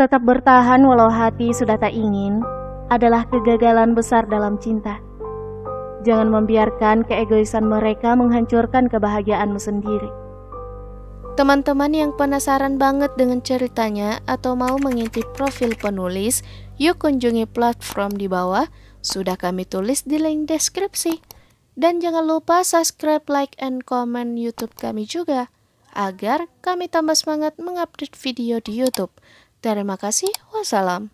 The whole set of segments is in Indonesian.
Tetap bertahan walau hati sudah tak ingin adalah kegagalan besar dalam cinta. Jangan membiarkan keegoisan mereka menghancurkan kebahagiaanmu sendiri. Teman-teman yang penasaran banget dengan ceritanya atau mau mengintip profil penulis, yuk kunjungi platform di bawah, sudah kami tulis di link deskripsi. Dan jangan lupa subscribe, like, and comment YouTube kami juga, agar kami tambah semangat mengupdate video di YouTube. Terima kasih, wassalam.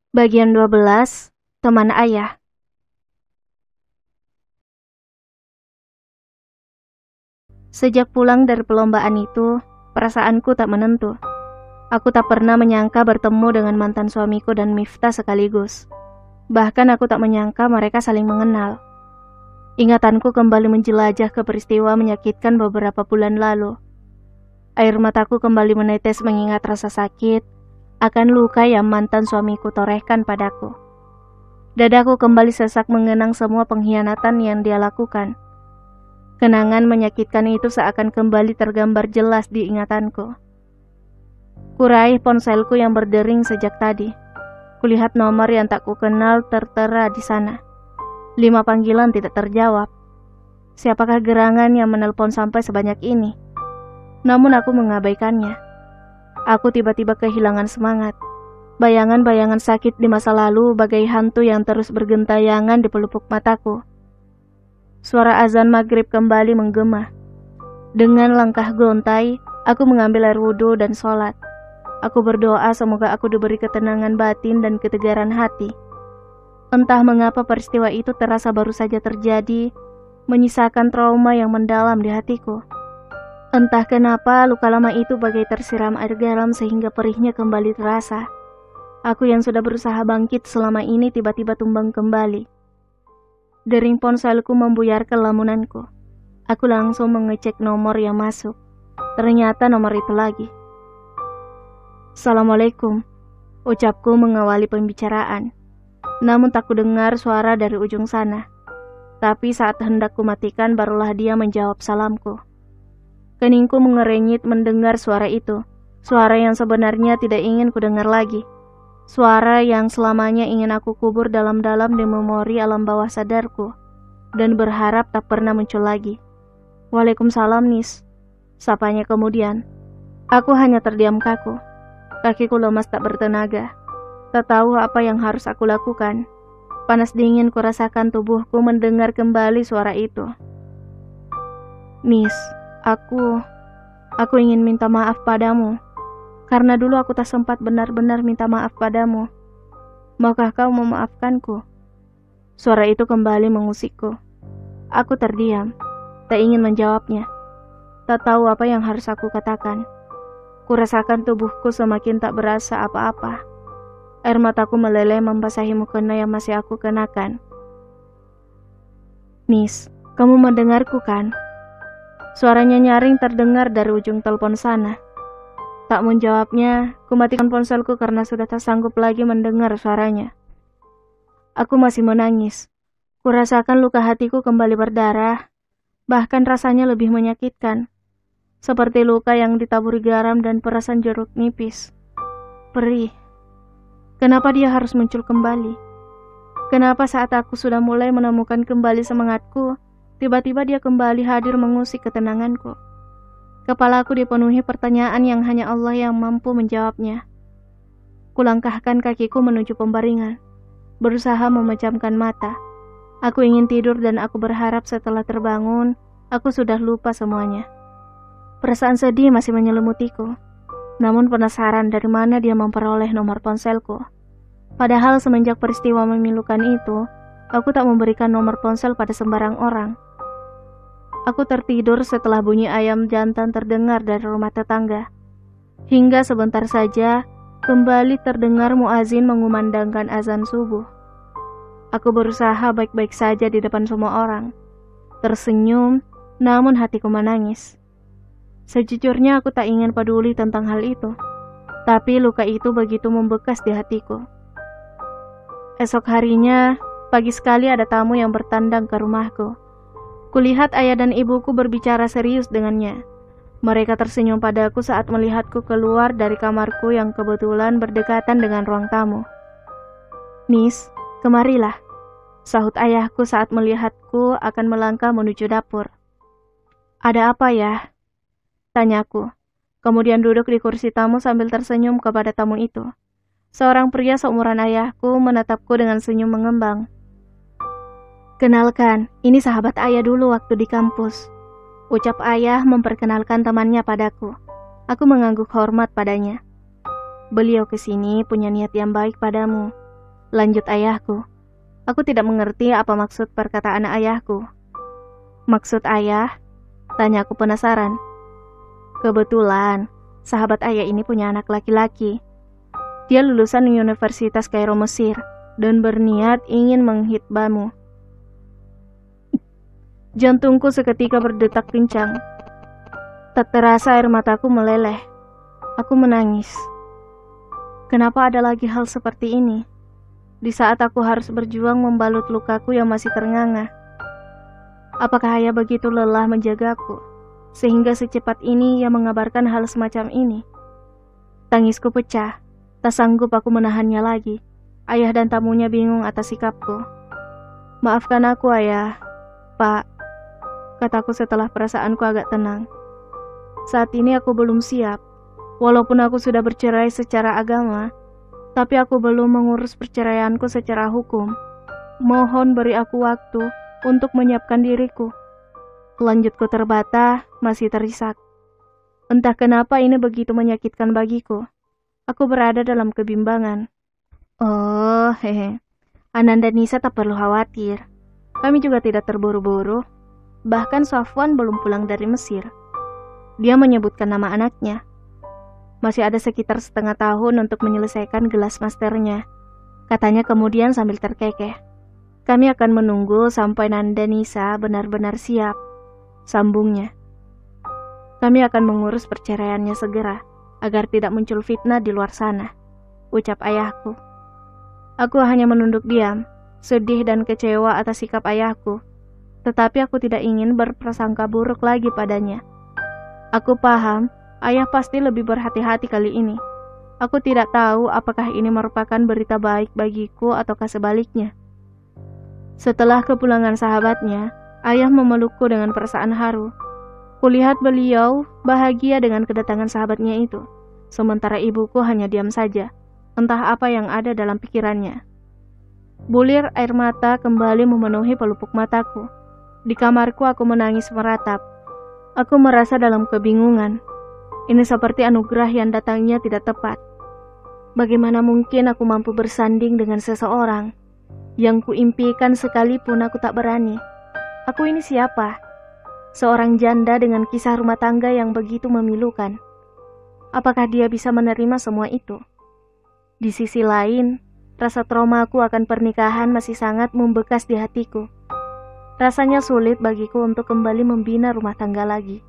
Bagian 12, teman ayah. Sejak pulang dari perlombaan itu, perasaanku tak menentu. Aku tak pernah menyangka bertemu dengan mantan suamiku dan Miftah sekaligus. Bahkan aku tak menyangka mereka saling mengenal. Ingatanku kembali menjelajah ke peristiwa menyakitkan beberapa bulan lalu. Air mataku kembali menetes mengingat rasa sakit akan luka yang mantan suamiku torehkan padaku. Dadaku kembali sesak mengenang semua pengkhianatan yang dia lakukan. Kenangan menyakitkan itu seakan kembali tergambar jelas di ingatanku. Kuraih ponselku yang berdering sejak tadi. Kulihat nomor yang tak kukenal tertera di sana. 5 panggilan tidak terjawab. Siapakah gerangan yang menelpon sampai sebanyak ini? Namun aku mengabaikannya. Aku tiba-tiba kehilangan semangat. Bayangan-bayangan sakit di masa lalu bagai hantu yang terus bergentayangan di pelupuk mataku. Suara azan maghrib kembali menggema. Dengan langkah gontai, aku mengambil air wudhu dan sholat. Aku berdoa semoga aku diberi ketenangan batin dan ketegaran hati. Entah mengapa peristiwa itu terasa baru saja terjadi, menyisakan trauma yang mendalam di hatiku. Entah kenapa luka lama itu bagai tersiram air garam sehingga perihnya kembali terasa. Aku yang sudah berusaha bangkit selama ini tiba-tiba tumbang kembali. Dering ponselku membuyarkan lamunanku. Aku langsung mengecek nomor yang masuk. Ternyata nomor itu lagi. Assalamualaikum, ucapku mengawali pembicaraan. Namun tak kudengar suara dari ujung sana. Tapi saat hendak kumatikan barulah dia menjawab salamku. Keningku mengerenyit mendengar suara itu. Suara yang sebenarnya tidak ingin kudengar lagi. Suara yang selamanya ingin aku kubur dalam-dalam di memori alam bawah sadarku. Dan berharap tak pernah muncul lagi. Waalaikumsalam, Nis. Sapanya kemudian. Aku hanya terdiam kaku. Kakiku lemas tak bertenaga. Tak tahu apa yang harus aku lakukan. Panas dingin kurasakan tubuhku mendengar kembali suara itu. Nis, aku ingin minta maaf padamu. Karena dulu aku tak sempat benar-benar minta maaf padamu. Maukah kau memaafkanku? Suara itu kembali mengusikku. Aku terdiam, tak ingin menjawabnya. Tak tahu apa yang harus aku katakan. Kurasakan tubuhku semakin tak berasa apa-apa. Air mataku meleleh membasahi mukena yang masih aku kenakan. Nis, kamu mendengarku kan? Suaranya nyaring terdengar dari ujung telepon sana. Tak menjawabnya, kumatikan ponselku karena sudah tak sanggup lagi mendengar suaranya. Aku masih menangis. Kurasakan luka hatiku kembali berdarah, bahkan rasanya lebih menyakitkan. Seperti luka yang ditaburi garam dan perasan jeruk nipis. Perih. Kenapa dia harus muncul kembali? Kenapa saat aku sudah mulai menemukan kembali semangatku, tiba-tiba dia kembali hadir mengusik ketenanganku? Kepalaku dipenuhi pertanyaan yang hanya Allah yang mampu menjawabnya. Kulangkahkan kakiku menuju pembaringan, berusaha memejamkan mata. Aku ingin tidur dan aku berharap setelah terbangun, aku sudah lupa semuanya. Perasaan sedih masih menyelimutiku. Namun penasaran dari mana dia memperoleh nomor ponselku. Padahal semenjak peristiwa memilukan itu, aku tak memberikan nomor ponsel pada sembarang orang. Aku tertidur setelah bunyi ayam jantan terdengar dari rumah tetangga. Hingga sebentar saja, kembali terdengar muazin mengumandangkan azan subuh. Aku berusaha baik-baik saja di depan semua orang. Tersenyum, namun hatiku menangis. Sejujurnya aku tak ingin peduli tentang hal itu. Tapi luka itu begitu membekas di hatiku. Esok harinya, pagi sekali ada tamu yang bertandang ke rumahku. Kulihat ayah dan ibuku berbicara serius dengannya. Mereka tersenyum padaku saat melihatku keluar dari kamarku yang kebetulan berdekatan dengan ruang tamu. "Nis, kemarilah," sahut ayahku saat melihatku akan melangkah menuju dapur. "Ada apa ya?" tanyaku. Kemudian duduk di kursi tamu sambil tersenyum kepada tamu itu. Seorang pria seumuran ayahku menatapku dengan senyum mengembang. "Kenalkan, ini sahabat ayah dulu waktu di kampus," ucap ayah memperkenalkan temannya padaku. Aku mengangguk hormat padanya. "Beliau kesini punya niat yang baik padamu," lanjut ayahku. Aku tidak mengerti apa maksud perkataan ayahku. "Maksud ayah?" tanyaku penasaran. "Kebetulan, sahabat ayah ini punya anak laki-laki. Dia lulusan Universitas Kairo Mesir dan berniat ingin menghitbamu." Jantungku seketika berdetak kencang. Tak terasa air mataku meleleh. Aku menangis. Kenapa ada lagi hal seperti ini? Di saat aku harus berjuang membalut lukaku yang masih ternganga. Apakah ayah begitu lelah menjagaku, sehingga secepat ini ia mengabarkan hal semacam ini? Tangisku pecah. Tak sanggup aku menahannya lagi. Ayah dan tamunya bingung atas sikapku. "Maafkan aku, ayah." "Pak," kataku setelah perasaanku agak tenang. "Saat ini aku belum siap. Walaupun aku sudah bercerai secara agama, tapi aku belum mengurus perceraianku secara hukum. Mohon beri aku waktu untuk menyiapkan diriku." Lanjutku terbata, masih terisak. Entah kenapa ini begitu menyakitkan bagiku. Aku berada dalam kebimbangan. "Oh, hehe. Ananda Nisa tak perlu khawatir. Kami juga tidak terburu-buru. Bahkan Safwan belum pulang dari Mesir." Dia menyebutkan nama anaknya. "Masih ada sekitar setengah tahun untuk menyelesaikan gelas masternya," katanya kemudian sambil terkekeh. "Kami akan menunggu sampai Nanda Nisa benar-benar siap," sambungnya. "Kami akan mengurus perceraiannya segera, agar tidak muncul fitnah di luar sana," ucap ayahku. Aku hanya menunduk diam, sedih dan kecewa atas sikap ayahku. Tetapi aku tidak ingin berprasangka buruk lagi padanya. Aku paham, ayah pasti lebih berhati-hati kali ini. Aku tidak tahu apakah ini merupakan berita baik bagiku ataukah sebaliknya. Setelah kepulangan sahabatnya, ayah memelukku dengan perasaan haru. Kulihat beliau bahagia dengan kedatangan sahabatnya itu. Sementara ibuku hanya diam saja, entah apa yang ada dalam pikirannya. Bulir air mata kembali memenuhi pelupuk mataku. Di kamarku aku menangis meratap. Aku merasa dalam kebingungan. Ini seperti anugerah yang datangnya tidak tepat. Bagaimana mungkin aku mampu bersanding dengan seseorang yang kuimpikan sekalipun aku tak berani? Aku ini siapa? Seorang janda dengan kisah rumah tangga yang begitu memilukan. Apakah dia bisa menerima semua itu? Di sisi lain, rasa traumaku akan pernikahan masih sangat membekas di hatiku. Rasanya sulit bagiku untuk kembali membina rumah tangga lagi.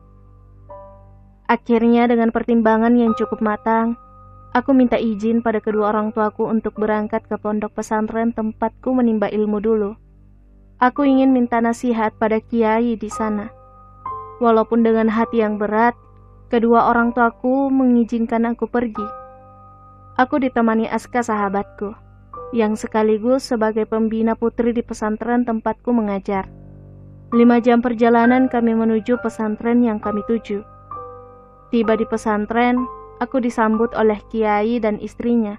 Akhirnya dengan pertimbangan yang cukup matang, aku minta izin pada kedua orang tuaku untuk berangkat ke pondok pesantren tempatku menimba ilmu dulu. Aku ingin minta nasihat pada kiai di sana. Walaupun dengan hati yang berat, kedua orang tuaku mengizinkan aku pergi. Aku ditemani Aska sahabatku, yang sekaligus sebagai pembina putri di pesantren tempatku mengajar. 5 jam perjalanan kami menuju pesantren yang kami tuju. Tiba di pesantren, aku disambut oleh kiai dan istrinya.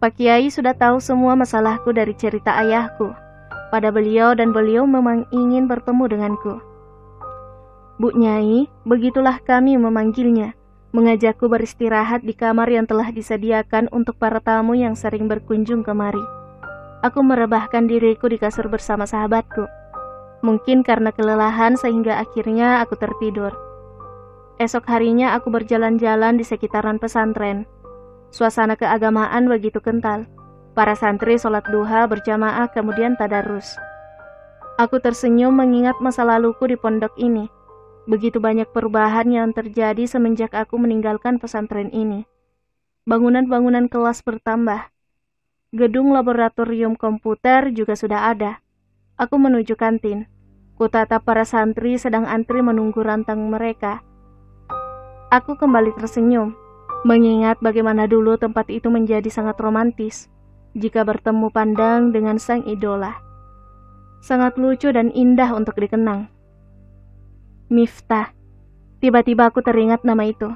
Pak Kiai sudah tahu semua masalahku dari cerita ayahku pada beliau dan beliau memang ingin bertemu denganku. "Bu Nyai," begitulah kami memanggilnya, mengajakku beristirahat di kamar yang telah disediakan untuk para tamu yang sering berkunjung kemari. Aku merebahkan diriku di kasur bersama sahabatku. Mungkin karena kelelahan sehingga akhirnya aku tertidur. Esok harinya aku berjalan-jalan di sekitaran pesantren. Suasana keagamaan begitu kental. Para santri sholat duha berjamaah kemudian tadarus. Aku tersenyum mengingat masa laluku di pondok ini. Begitu banyak perubahan yang terjadi semenjak aku meninggalkan pesantren ini. Bangunan-bangunan kelas bertambah. Gedung laboratorium komputer juga sudah ada. Aku menuju kantin. Kutatap para santri sedang antri menunggu rantang mereka. Aku kembali tersenyum, mengingat bagaimana dulu tempat itu menjadi sangat romantis jika bertemu pandang dengan sang idola. Sangat lucu dan indah untuk dikenang. Miftah. Tiba-tiba aku teringat nama itu.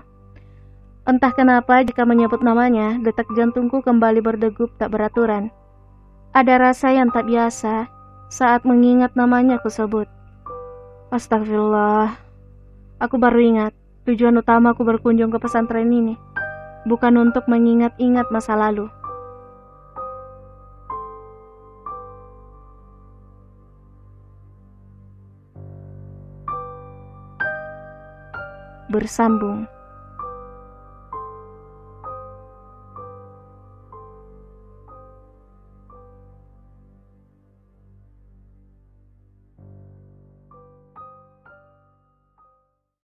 Entah kenapa jika menyebut namanya, detak jantungku kembali berdegup tak beraturan. Ada rasa yang tak biasa saat mengingat namanya aku sebut. Astagfirullah. Aku baru ingat, tujuan utama aku berkunjung ke pesantren ini bukan untuk mengingat-ingat masa lalu. Bersambung.